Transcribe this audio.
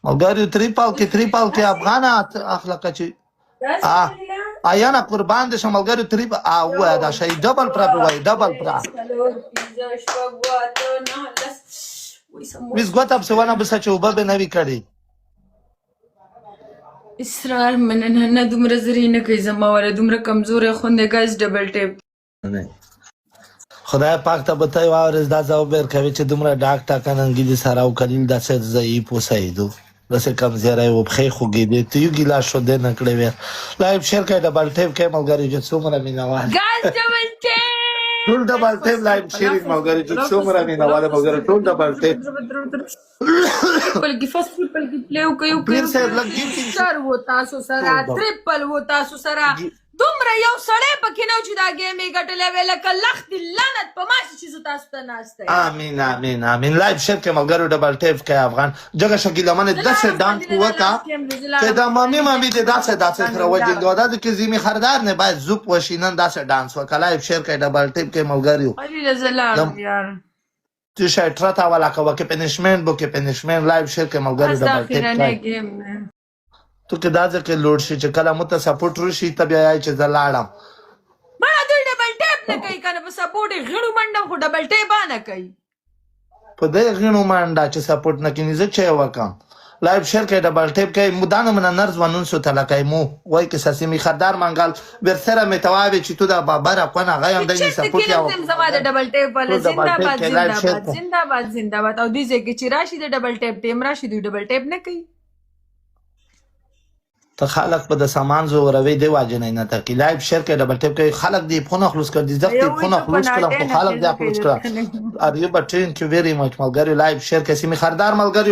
ملګری تریپال کې افغانه اخلاقه چې آیانا قربان دې شم ملګری تریپ وایه دا شی ډبل پرا وایي ډبل پرا ویس ګوته پسې ونه بسه چې اوبه به نه وي کړې اسرار مننه نه دومره زری نه کوي زما والا دومره کمزوری خوندې ګاز ډبل ټیپ خدای پاک ته به ته واورېز دا ځواب ورکوي چې دومره ډاک ټاکننګي دې سره او کلیل داسې ضعیف اوسېدو داسې کمزوری و پښې خوږېدې ته یو ګیلاس شودې نه کړې وې لایف شیر کوي ډبل ټیپ کوي ملګري چې څومره مینهوال ګاز ډبل ټیپ ټول ډبل ټیپ لایف شیرینګ ملګري چې څومره مینهواله ملګري ټول ډبل ټیپ بلکې فست ټریپل کې پلی وکړو سر و تاسو سره ټریپل و تاسو سره دومره یو سړی پکې نه و چې دا ګیم یې ګټلی وی لکه لخت لعنت په ماسې چې زه تاسو ته ناست یم امین لایف شیر کې ملګرو ډبل ټیپ کوي افغان جګه شکیله منې داسې ډانس وکړه چې دا مامي دې داسې سره وجنګو دا د کظیمي خردار نه باید زوپ وشي نن داسې ډانس وکړه لایف شیر کوي ډبل ټیپ کوي ملګرو زه لاړم یار تو شاید ټرته والا کوه کې پنشمنټ بو کې پنشمنټ لایف شیر کې ملګرو ډبل ټیپ کوي تو کې دا ځکه لوډ شي چې کله مو ته سپورټ وشي ته بیا یې چې زه لاړم بړه دوی ډبل ټیپ نه کوي که نه په سپورټ یې غېړو منډم خو ډبل ټیپ نه کوي په دې غېړو منډه چې سپورټ نه کوي زه چې وکړم لایف شیر کوي ډبل ټیپ کوي مدانه من نرز ونونسو تلکای مو وای که ساسیمی خردار منګل ورسره متواوي چې تو دا بابره کنه غیم د سپورټ یا زما د ډبل ټیپ ولا زنده‌باد او دې ځکه چې راشي د ډبل ټیپ ټیم راشي دوی ډبل ټیپ نه کوي ته خلق په د سامان زوروي دی واجنه نه تکي لایف شیر کې ډبل ټیپ کوي خلق دی فون خلوص کړ دي ځکه فون خلوص کړم خو خلق دی خلوص کړ ار یو بټین کې ویری مچ ملګری لایف شیر کې سیمه خردار ملګری